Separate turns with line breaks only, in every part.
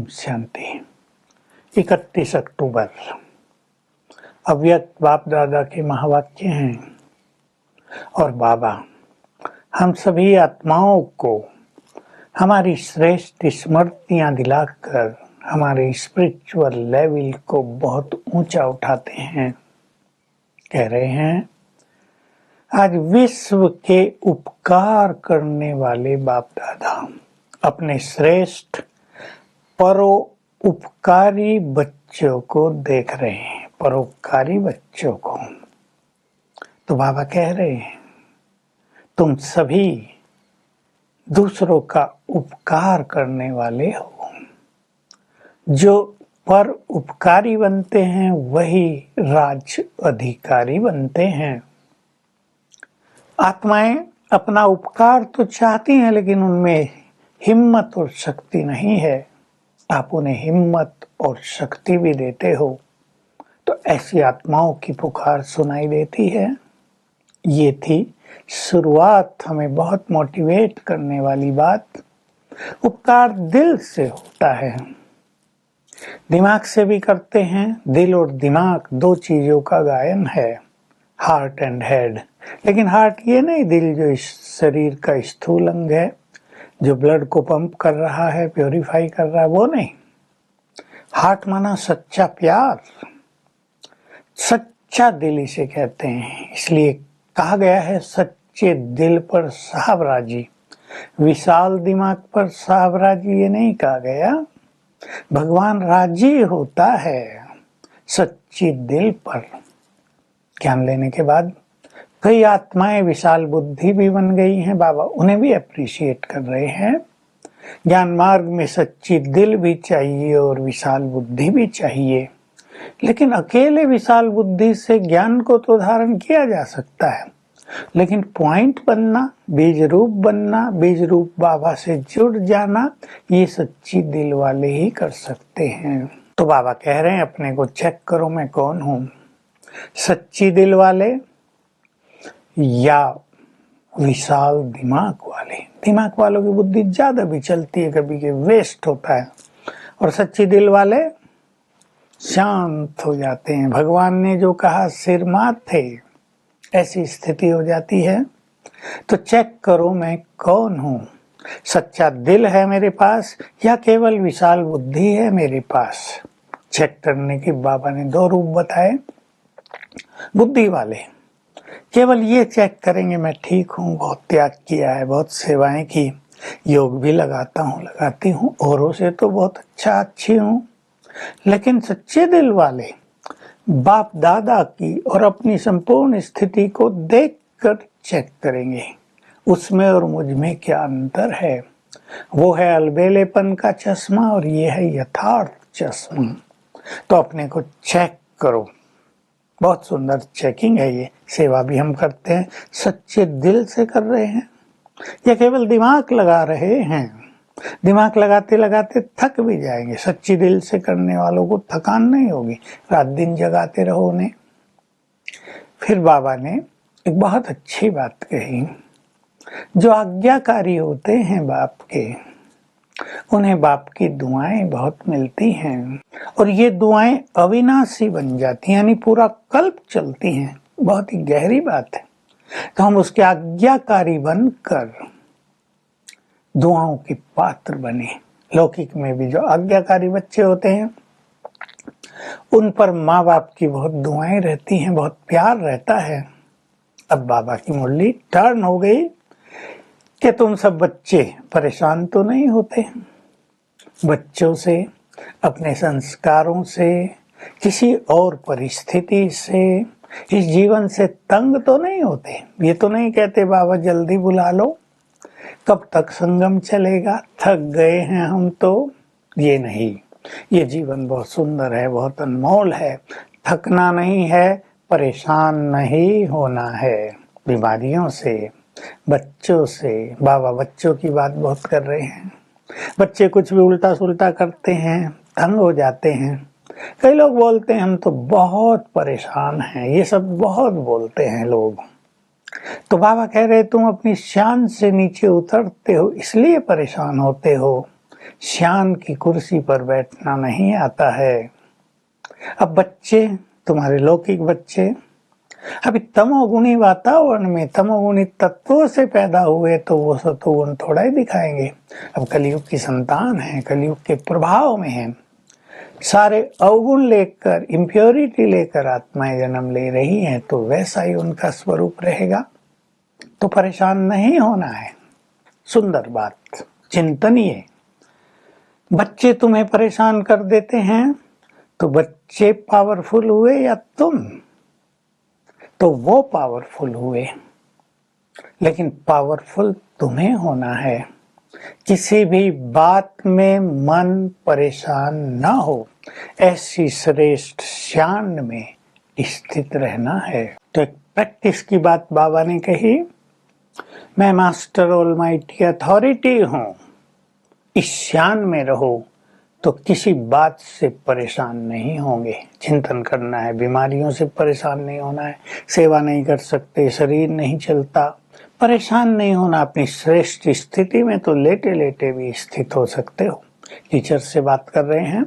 ओम शांति। 31 अक्टूबर अव्यक्त बाप दादा के महावाक्य हैं और बाबा हम सभी आत्माओं को हमारी श्रेष्ठ स्मृतियां दिलाकर हमारे स्पिरिचुअल लेवल को बहुत ऊंचा उठाते हैं। कह रहे हैं आज विश्व के उपकार करने वाले बाप दादा अपने श्रेष्ठ परोपकारी बच्चों को देख रहे हैं। परोपकारी बच्चों को तो बाबा कह रहे हैं तुम सभी दूसरों का उपकार करने वाले हो। जो पर उपकारी बनते हैं वही राज अधिकारी बनते हैं। आत्माएं अपना उपकार तो चाहती हैं लेकिन उनमें हिम्मत और शक्ति नहीं है। आप उन्हें हिम्मत और शक्ति भी देते हो तो ऐसी आत्माओं की पुकार सुनाई देती है। ये थी शुरुआत, हमें बहुत मोटिवेट करने वाली बात। उपकार दिल से होता है, दिमाग से भी करते हैं। दिल और दिमाग दो चीजों का गायन है, हार्ट एंड हेड। लेकिन हार्ट ये नहीं दिल जो इस शरीर का स्थूल अंग है, जो ब्लड को पंप कर रहा है, प्योरीफाई कर रहा है, वो नहीं। हार्ट माना सच्चा प्यार, सच्चा दिल इसे कहते हैं। इसलिए कहा गया है सच्चे दिल पर साहब राजी, विशाल दिमाग पर साहब राजी ये नहीं कहा गया। भगवान राजी होता है सच्चे दिल पर। ज्ञान लेने के बाद कई आत्माएं विशाल बुद्धि भी बन गई हैं। बाबा उन्हें भी अप्रिशिएट कर रहे हैं। ज्ञान मार्ग में सच्ची दिल भी चाहिए और विशाल बुद्धि भी चाहिए। लेकिन अकेले विशाल बुद्धि से ज्ञान को तो धारण किया जा सकता है, लेकिन पॉइंट बनना, बीज रूप बनना, बीज रूप बाबा से जुड़ जाना, ये सच्ची दिल वाले ही कर सकते हैं। तो बाबा कह रहे हैं अपने को चेक करो मैं कौन हूँ, सच्ची दिल वाले या विशाल दिमाग वाले। दिमाग वालों की बुद्धि ज्यादा भी चलती है, कभी के वेस्ट होता है, और सच्ची दिल वाले शांत हो जाते हैं। भगवान ने जो कहा सिर माथे, ऐसी स्थिति हो जाती है। तो चेक करो मैं कौन हूँ, सच्चा दिल है मेरे पास या केवल विशाल बुद्धि है मेरे पास। चेक करने के बाबा ने दो रूप बताए। बुद्धि वाले केवल ये चेक करेंगे मैं ठीक हूँ, बहुत त्याग किया है, बहुत सेवाएं की, योग भी लगाती हूँ, औरों से तो बहुत अच्छी हूँ। लेकिन सच्चे दिल वाले बाप दादा की और अपनी संपूर्ण स्थिति को देखकर चेक करेंगे उसमें और मुझ में क्या अंतर है। वो है अलबेलेपन का चश्मा और ये है यथार्थ चश्मा। तो अपने को चेक करो। बहुत सुंदर चेकिंग है ये। सेवा भी हम करते हैं, सच्चे दिल से कर रहे हैं या केवल दिमाग लगा रहे हैं। दिमाग लगाते लगाते थक भी जाएंगे। सच्ची दिल से करने वालों को थकान नहीं होगी, रात दिन जगाते रहो उन्हें। फिर बाबा ने एक बहुत अच्छी बात कही, जो आज्ञाकारी होते हैं बाप के, उन्हें बाप की दुआएं बहुत मिलती हैं और ये दुआएं अविनाशी बन जाती हैं, यानी पूरा कल्प चलती हैं। बहुत ही गहरी बात है। तो हम उसके आज्ञाकारी बनकर दुआओं के पात्र बने। लौकिक में भी जो आज्ञाकारी बच्चे होते हैं उन पर माँ बाप की बहुत दुआएं रहती हैं, बहुत प्यार रहता है। अब बाबा की मुरली टर्न हो गई कि तुम सब बच्चे परेशान तो नहीं होते, बच्चों से, अपने संस्कारों से, किसी और परिस्थिति से, इस जीवन से तंग तो नहीं होते। ये तो नहीं कहते बाबा जल्दी बुला लो, कब तक संगम चलेगा, थक गए हैं हम तो। ये नहीं, ये जीवन बहुत सुंदर है, बहुत अनमोल है। थकना नहीं है, परेशान नहीं होना है बीमारियों से, बच्चों से। बाबा बच्चों की बात बहुत कर रहे हैं। बच्चे कुछ भी उल्टा सुल्टा करते हैं, तंग हो जाते हैं। कई लोग बोलते हैं हम तो बहुत परेशान हैं, ये सब बहुत बोलते हैं लोग। तो बाबा कह रहे तुम अपनी शान से नीचे उतरते हो इसलिए परेशान होते हो। श्यान की कुर्सी पर बैठना नहीं आता है। अब बच्चे, तुम्हारे लौकिक बच्चे, अभी तमोगुणी वातावरण में तमोगुणी तत्वों से पैदा हुए तो वो सतोगुण थोड़ा ही दिखाएंगे। अब कलयुग की संतान है, कलयुग के प्रभाव में है, सारे अवगुण लेकर, इम्प्योरिटी लेकर आत्माएं जन्म ले रही हैं, तो वैसा ही उनका स्वरूप रहेगा। तो परेशान नहीं होना है। सुंदर बात, चिंतनीय। बच्चे तुम्हें परेशान कर देते हैं तो बच्चे पावरफुल हुए या तुम? तो वो पावरफुल हुए, लेकिन पावरफुल तुम्हें होना है। किसी भी बात में मन परेशान न हो, ऐसी श्रेष्ठ शान में स्थित रहना है। तो एक प्रैक्टिस की बात बाबा ने कही, मैं मास्टर ऑलमाइटी अथॉरिटी हूं, इस शान में रहो तो किसी बात से परेशान नहीं होंगे। चिंतन करना है, बीमारियों से परेशान नहीं होना है, सेवा नहीं कर सकते, शरीर नहीं चलता, परेशान नहीं होना। अपनी श्रेष्ठ स्थिति में तो लेटे लेटे भी स्थित हो सकते हो। टीचर से बात कर रहे हैं,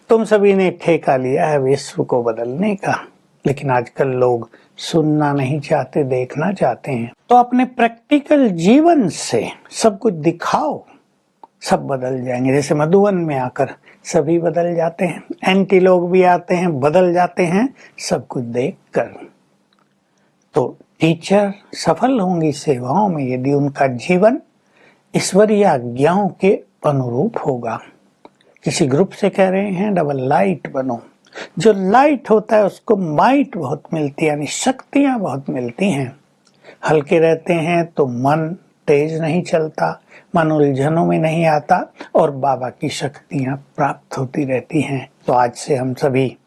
तुम सभी ने ठेका लिया है विश्व को बदलने का, लेकिन आजकल लोग सुनना नहीं चाहते, देखना चाहते हैं। तो अपने प्रैक्टिकल जीवन से सब कुछ दिखाओ, सब बदल जाएंगे। जैसे मधुवन में आकर सभी बदल जाते हैं, एंटी लोग भी आते हैं, बदल जाते हैं सब कुछ देखकर। तो टीचर सफल होंगी सेवाओं में यदि उनका जीवन ईश्वरीय आज्ञाओं के अनुरूप होगा। किसी ग्रुप से कह रहे हैं डबल लाइट बनो। जो लाइट होता है उसको माइट बहुत मिलती है, यानी शक्तियां बहुत मिलती हैं। हल्के रहते हैं तो मन तेज नहीं चलता, मन उलझनों में नहीं आता और बाबा की शक्तियां प्राप्त होती रहती हैं। तो आज से हम सभी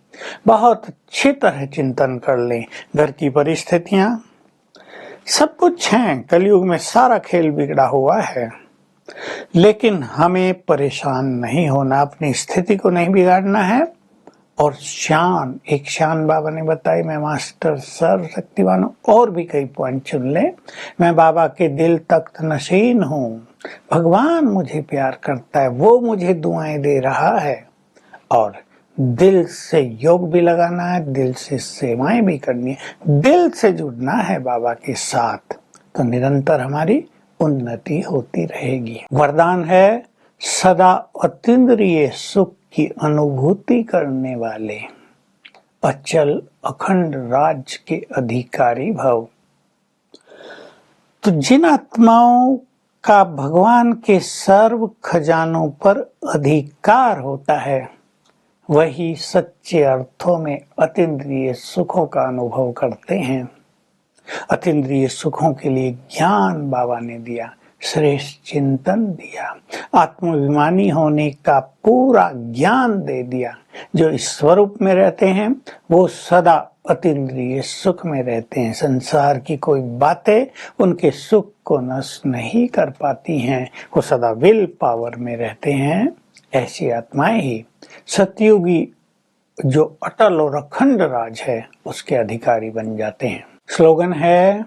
बहुत अच्छी तरह चिंतन कर लें। घर की परिस्थितियां सब कुछ हैं, कलयुग में सारा खेल बिगड़ा हुआ है, लेकिन हमें परेशान नहीं होना, अपनी स्थिति को नहीं बिगाड़ना है। और शान, एक शान बाबा ने बताई, मैं मास्टर सर्वशक्तिवान हूँ। और भी कई पॉइंट चुन ले। मैं बाबा के दिल तख्त नशीन हूँ, भगवान मुझे प्यार करता है, वो मुझे दुआएं दे रहा है। और दिल से योग भी लगाना है, दिल से सेवाएं भी करनी है, दिल से जुड़ना है बाबा के साथ, तो निरंतर हमारी उन्नति होती रहेगी। वरदान है सदा अतीन्द्रिय सुख की अनुभूति करने वाले, अचल अखंड राज के अधिकारी भव। तो जिन आत्माओं का भगवान के सर्व खजानों पर अधिकार होता है, वही सच्चे अर्थों में अतीन्द्रिय सुखों का अनुभव करते हैं। अतीन्द्रिय सुखों के लिए ज्ञान बाबा ने दिया, श्रेष्ठ चिंतन दिया, आत्माभिमानी होने का पूरा ज्ञान दे दिया। जो इस स्वरूप में रहते हैं वो सदा अतीन्द्रिय सुख में रहते हैं। संसार की कोई बातें उनके सुख को नष्ट नहीं कर पाती हैं, वो सदा विल पावर में रहते हैं। ऐसी आत्माएं ही सतयुगी जो अटल और अखंड राज है उसके अधिकारी बन जाते हैं। स्लोगन है,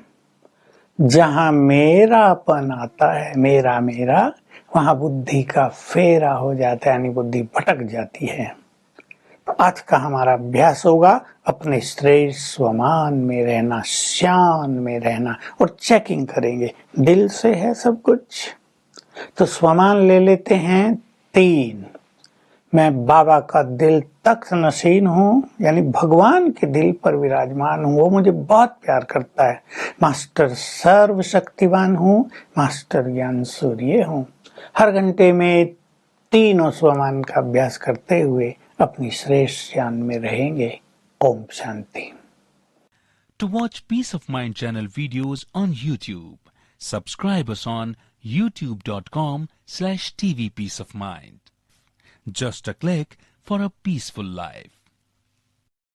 जहां मेरापन आता है, मेरा मेरा, वहां बुद्धि का फेरा हो जाता है, यानी बुद्धि भटक जाती है। तो आज का हमारा अभ्यास होगा अपने श्रेष्ठ स्वमान में रहना, शान में रहना, और चेकिंग करेंगे दिल से है सब कुछ। तो स्वमान ले लेते हैं 3। मैं बाबा का दिल तख्त नशीन हूँ, यानी भगवान के दिल पर विराजमान हूँ, वो मुझे बहुत प्यार करता है। मास्टर सर्वशक्तिवान हूँ, मास्टर ज्ञान सूर्य हूँ। हर घंटे में 3 स्वमान का अभ्यास करते हुए अपनी श्रेष्ठ ज्ञान में रहेंगे। Om Shanti.
To watch Peace of Mind channel videos on YouTube, subscribe us on youtube.com/tvpeaceofmind. Just a click for a peaceful life.